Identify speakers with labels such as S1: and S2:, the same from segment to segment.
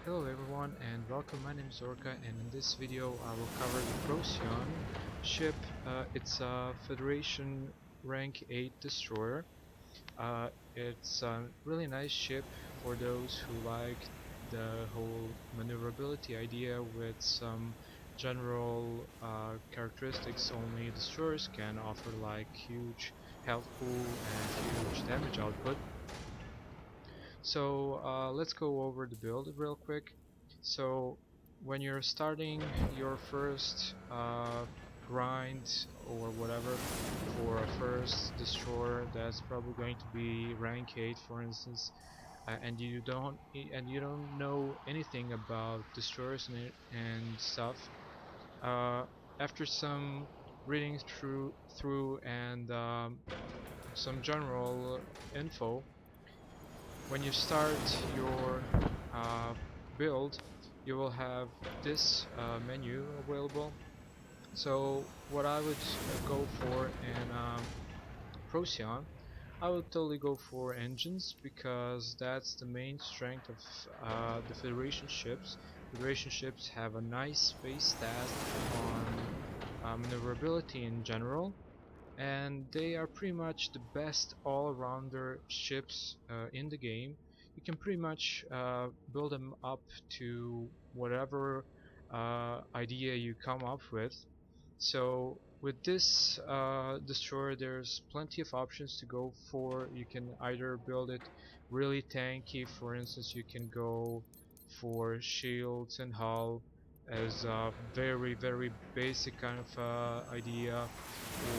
S1: Hello everyone and welcome. My name is Orca, and in this video I will cover the Procyon ship. It's a Federation rank 8 destroyer. It's a really nice ship for those who like the whole maneuverability idea with some general characteristics only destroyers can offer, like huge health pool and huge damage output. So let's go over the build real quick. So when you're starting your first grind or whatever for a first destroyer, that's probably going to be rank 8 for instance, and you don't know anything about destroyers and stuff. uh, After some reading through and some general info, when you start your uh, build, you will have this menu available. So what I would go for in Procyon, I would totally go for engines, because that's the main strength of the Federation ships. Federation ships have a nice base stat on maneuverability in general, and they are pretty much the best all-rounder ships in the game. You can pretty much build them up to whatever idea you come up with. So with this destroyer, there's plenty of options to go for. You can either build it really tanky. For instance, you can go for shields and hull as a very basic kind of idea,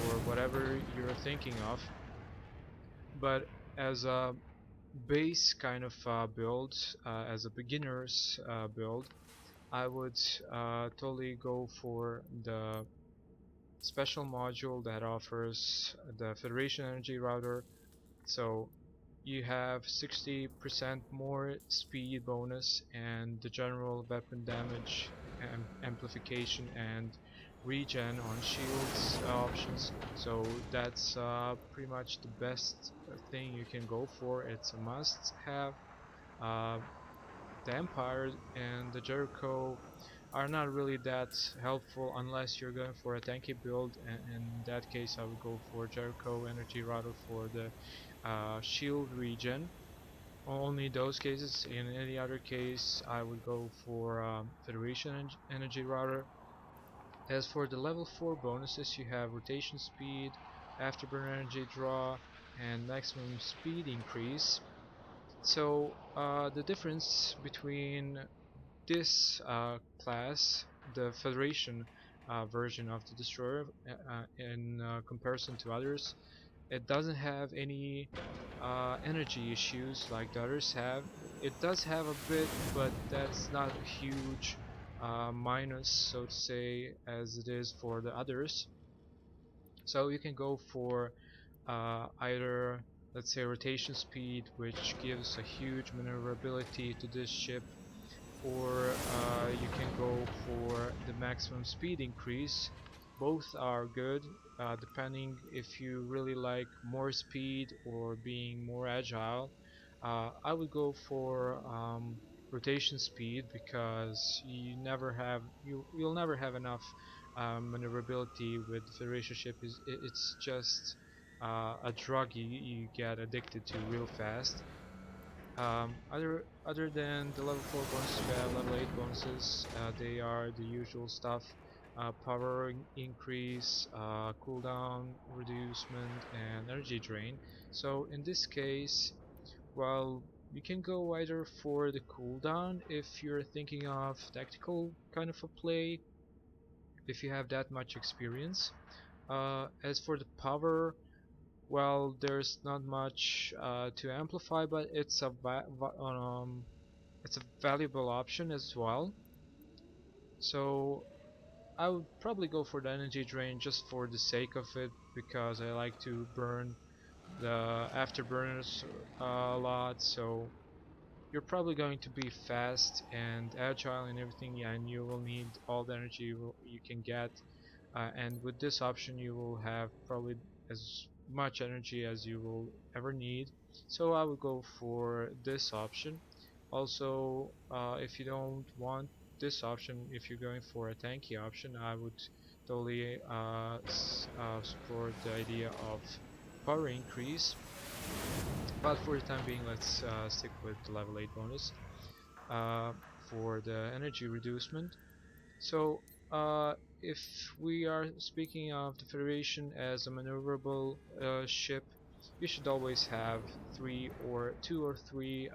S1: or whatever you're thinking of. But as a base kind of build, as a beginner's build, I would totally go for the special module that offers the Federation Energy Router. So you have 60% more speed bonus and the general weapon damage amplification and regen on shields options. So that's pretty much the best thing you can go for. It's a must have. uh, the Empire and the Jericho are not really that helpful unless you're going for a tanky build, and in that case I would go for Jericho Energy Router for the shield regen. Only those cases. In any other case, I would go for Federation Energy Router. As for the level 4 bonuses, you have rotation speed, afterburner energy draw, and maximum speed increase. So the difference between this class, the Federation version of the destroyer, in comparison to others, it doesn't have any energy issues like the others have. It does have a bit, but that's not a huge minus, so to say, as it is for the others. So you can go for either, let's say, rotation speed, which gives a huge maneuverability to this ship, or you can go for the maximum speed increase. Both are good, depending if you really like more speed or being more agile. I would go for rotation speed, because you'll never have enough maneuverability with the relationship. It's just a drug you get addicted to real fast. Other than the level 4 bonuses, we have level 8 bonuses. They are the usual stuff: power increase, cooldown reducement, and energy drain. So in this case, well, you can go either for the cooldown if you're thinking of tactical kind of a play, if you have that much experience. As for the power, well, there's not much to amplify, but it's a valuable option as well. So I would probably go for the energy drain just for the sake of it, because I like to burn the afterburners a lot. So you're probably going to be fast and agile and everything, and you will need all the energy you can get. And with this option, you will have probably as much energy as you will ever need. So I would go for this option. Also, if you don't want this option, if you're going for a tanky option, I would totally support the idea of power increase. But for the time being, let's stick with the level 8 bonus uh, for the energy reducement. So, if we are speaking of the Federation as a maneuverable ship, you should always have two or three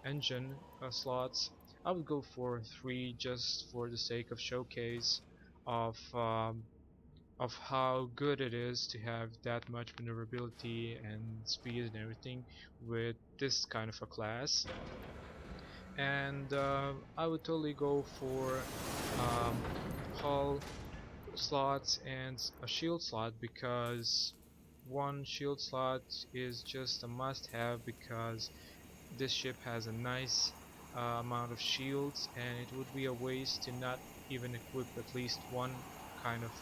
S1: engine slots. I would go for three just for the sake of showcase of how good it is to have that much maneuverability and speed and everything with this kind of a class. And I would totally go for hull slots and a shield slot, because one shield slot is just a must have, because this ship has a nice amount of shields, and it would be a waste to not even equip at least one kind of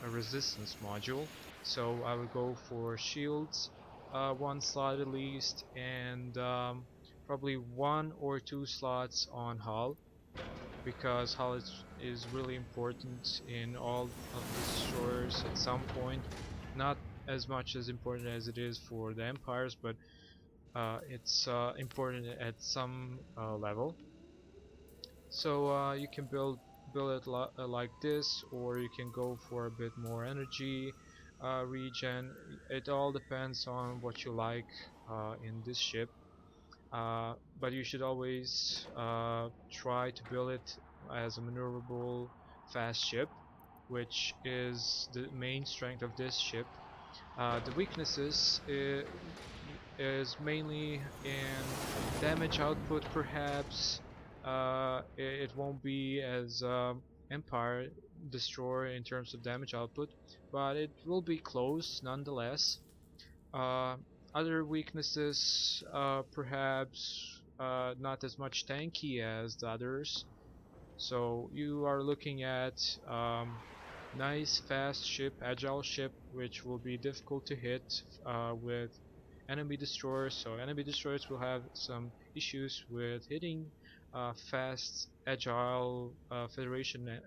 S1: a resistance module. So I would go for shields, one slot at least, and probably one or two slots on hull, because hull is really important in all of the destroyers at some point. Not as much as important as it is for the empires, but it's important at some level. So you can build it like this, or you can go for a bit more energy regen. It all depends on what you like in this ship. But you should always try to build it as a maneuverable fast ship, which is the main strength of this ship. The weaknesses is mainly in damage output, perhaps. It won't be as Empire Destroyer in terms of damage output, but it will be close nonetheless. Uh, Other weaknesses, perhaps not as much tanky as the others. So you are looking at nice, fast ship, agile ship, which will be difficult to hit with enemy destroyers. So enemy destroyers will have some issues with hitting fast, agile Federation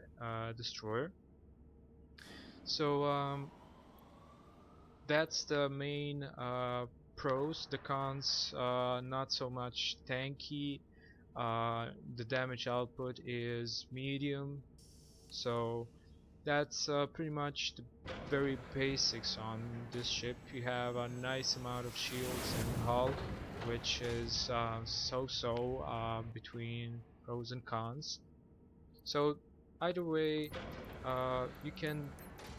S1: destroyer. So that's the main pros. The cons, not so much tanky. The damage output is medium. So that's pretty much the very basics on this ship. You have a nice amount of shields and hull, which is so-so between pros and cons. So either way, you can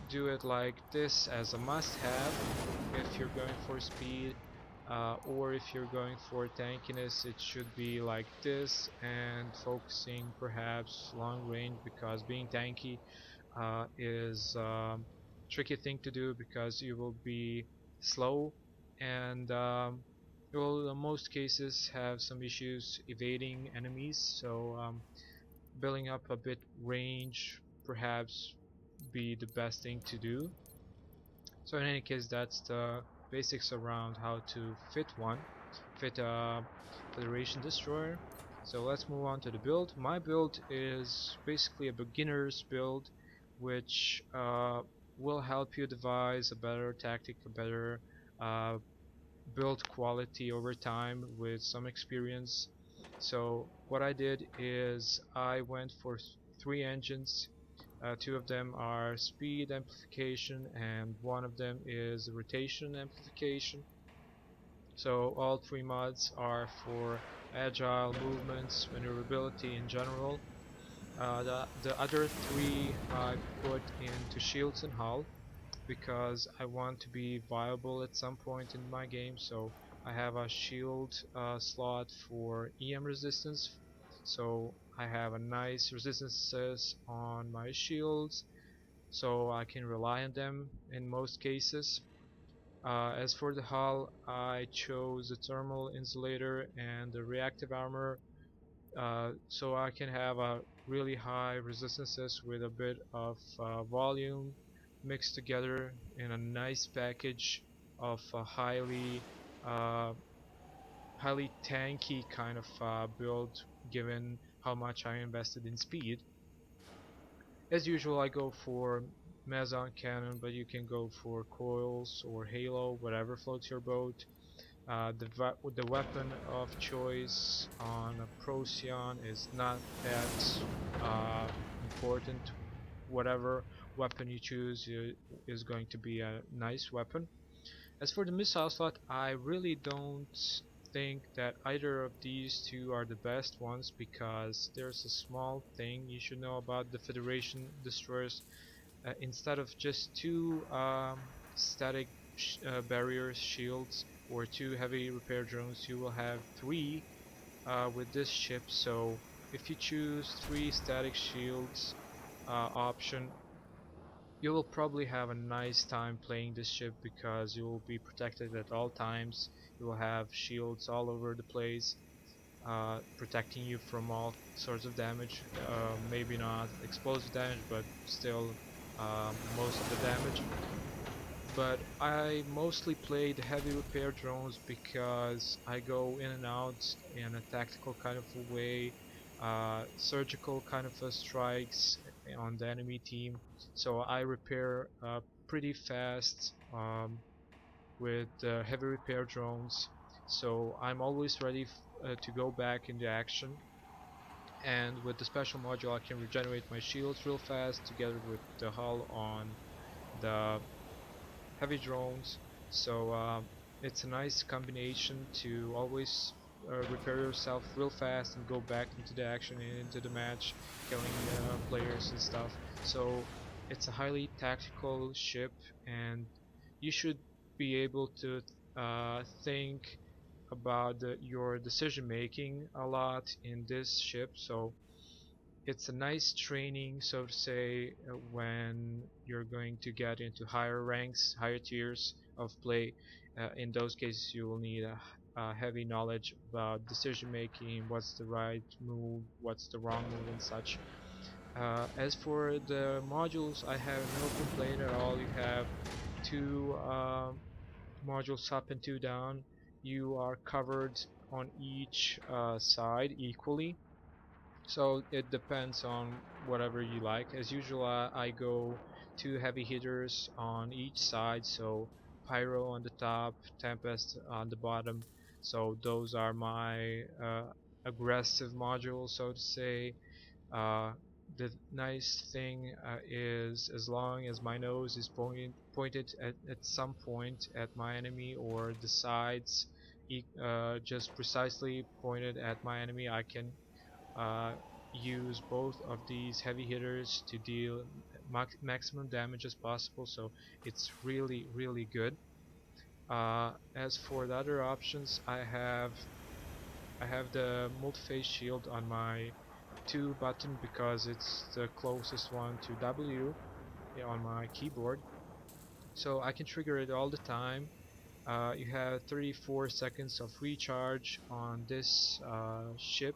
S1: do it like this as a must-have if you're going for speed, or if you're going for tankiness, it should be like this, and focusing perhaps long range, because being tanky is tricky thing to do, because you will be slow, and you will in most cases have some issues evading enemies. So building up a bit range perhaps be the best thing to do. So in any case, that's the basics around how to fit a Federation destroyer. So let's move on to the build. My build is basically a beginner's build, which will help you devise a better tactic, a better uh, build quality over time with some experience. So what I did is I went for three engines. Two of them are speed amplification, and one of them is rotation amplification. So all three mods are for agile movements, maneuverability in general. The other three I put into shields and hull, because I want to be viable at some point in my game. So I have a shield slot for EM resistance. So I have a nice resistances on my shields, so I can rely on them in most cases. As for the hull, I chose the thermal insulator and the reactive armor, so I can have a really high resistances with a bit of volume mixed together in a nice package of highly uh, highly tanky kind of build, given how much I invested in speed. As usual, I go for Meson cannon, but you can go for coils or halo, whatever floats your boat. The weapon of choice on a Procyon is not that important. Whatever weapon you choose is going to be a nice weapon. As for the missile slot, I really don't think that either of these two are the best ones, because there's a small thing you should know about the Federation destroyers. Instead of just two static barriers, shields, or two heavy repair drones, you will have three with this ship. So if you choose three static shields option, you will probably have a nice time playing this ship, because you will be protected at all times. You will have shields all over the place, protecting you from all sorts of damage. Maybe not explosive damage, but still most of the damage. But I mostly play the heavy repair drones because I go in and out in a tactical kind of a way, surgical kind of a strikes on the enemy team. So I repair pretty fast with heavy repair drones. So I'm always ready to go back into action. And with the special module, I can regenerate my shields real fast together with the hull on the heavy drones. So it's a nice combination to always repair yourself real fast and go back into the action and into the match, killing players and stuff. So it's a highly tactical ship, and you should be able to think about your decision making a lot in this ship. So it's a nice training, so to say, when you're going to get into higher ranks, higher tiers of play. In those cases, you will need a heavy knowledge about decision making, what's the right move, what's the wrong move, and such. As for the modules, I have no complaint at all. You have two modules up and two down. You are covered on each side equally, so it depends on whatever you like. As usual, I go two heavy hitters on each side, so Pyro on the top, Tempest on the bottom. So those are my aggressive modules, so to say. Uh, the nice thing is, as long as my nose is pointed at some point at my enemy, or the sides just precisely pointed at my enemy, I can uh, use both of these heavy hitters to deal maximum damage as possible. So it's really good. As for the other options, I have the multi-phase shield on my 2 button, because it's the closest one to W on my keyboard. So I can trigger it all the time. You have 34 seconds of recharge on this ship,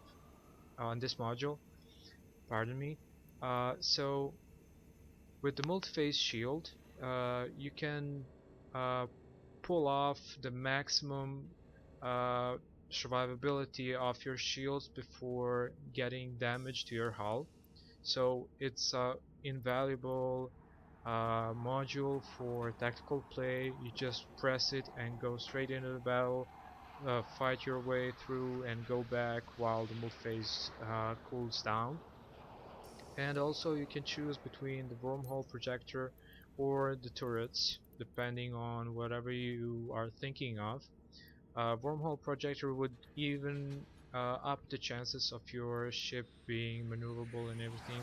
S1: on this module, pardon me. So with the multi-phase shield, you can uh, pull off the maximum uh, survivability of your shields before getting damage to your hull. So it's a invaluable module for tactical play. You just press it and go straight into the battle, fight your way through and go back while the multi-phase cools down. And also you can choose between the wormhole projector or the turrets, depending on whatever you are thinking of. Wormhole projector would even up the chances of your ship being maneuverable and everything.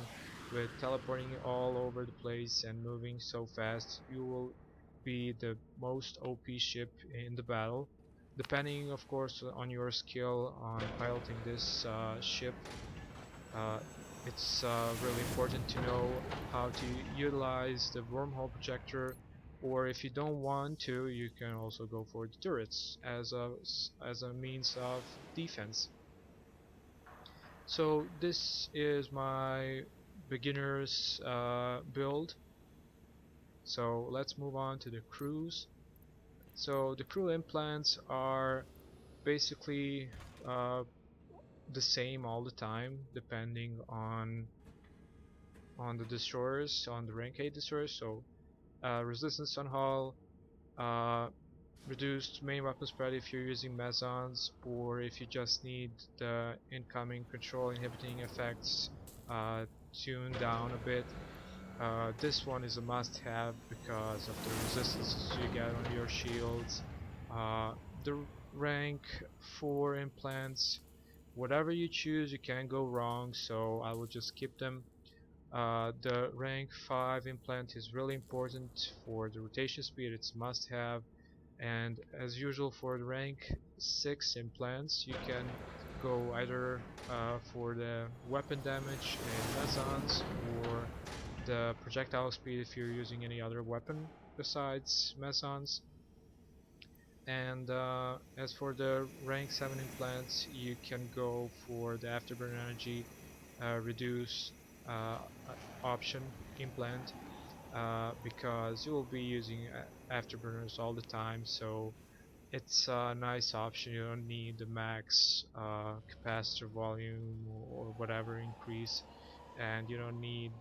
S1: With teleporting all over the place and moving so fast, you will be the most OP ship in the battle, depending of course on your skill on piloting this ship. uh, it's really important to know how to utilize the wormhole projector, or if you don't want to, you can also go for the turrets as a means of defense. So this is my beginner's build. So let's move on to the crews. So the crew implants are basically uh, the same all the time, depending on the destroyers, on the rank 8 destroyers. So resistance on hull, uh, reduced main weapon spread if you're using mesons, or if you just need the incoming control inhibiting effects tuned down a bit. This one is a must-have because of the resistances you get on your shields. The rank 4 implants, whatever you choose, you can't go wrong, so I will just skip them. The rank 5 implant is really important for the rotation speed, it's a must-have. And as usual for the rank 6 implants, you can go either for the weapon damage in mesons or the projectile speed if you're using any other weapon besides mesons. And as for the rank 7 implants, you can go for the afterburn energy reduce uh, option implant because you will be using afterburners all the time, so it's a nice option. You don't need the max capacitor volume or whatever increase, and you don't need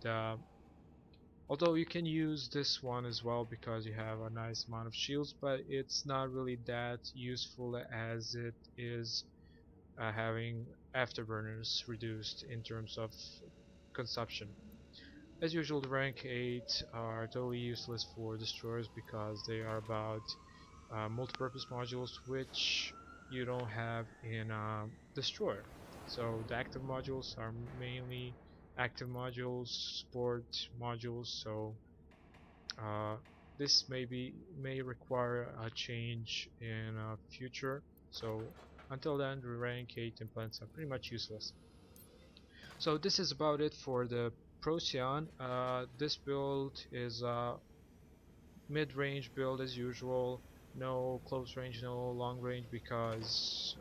S1: although you can use this one as well because you have a nice amount of shields, but it's not really that useful as it is having afterburners reduced in terms of consumption. As usual, the rank 8 are totally useless for destroyers because they are about multi-purpose modules which you don't have in destroyer. So the active modules are mainly active modules, support modules, so uh, this may require a change in future. So until then, the rank 8 implants are pretty much useless. So this is about it for the Procyon. This build is a mid-range build as usual. No close range, no long range, because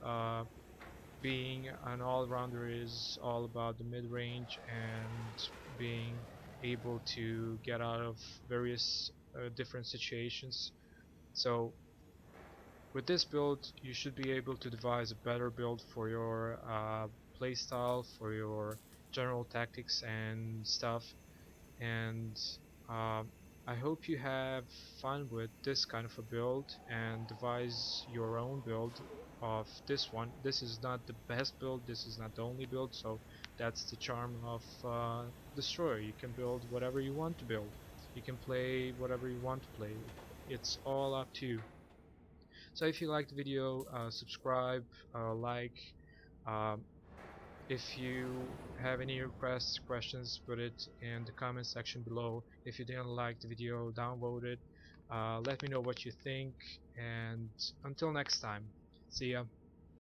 S1: being an all-rounder is all about the mid-range and being able to get out of various different situations. So with this build, you should be able to devise a better build for your playstyle, for your general tactics and stuff. And um, I hope you have fun with this kind of a build and devise your own build of this one. This is not the best build, this is not the only build, so that's the charm of Destroyer. You can build whatever you want to build. You can play whatever you want to play. It's all up to you. So if you liked the video, subscribe, like. Um, if you have any requests, questions, put it in the comment section below. If you didn't like the video, download it. Let me know what you think, and until next time, see ya.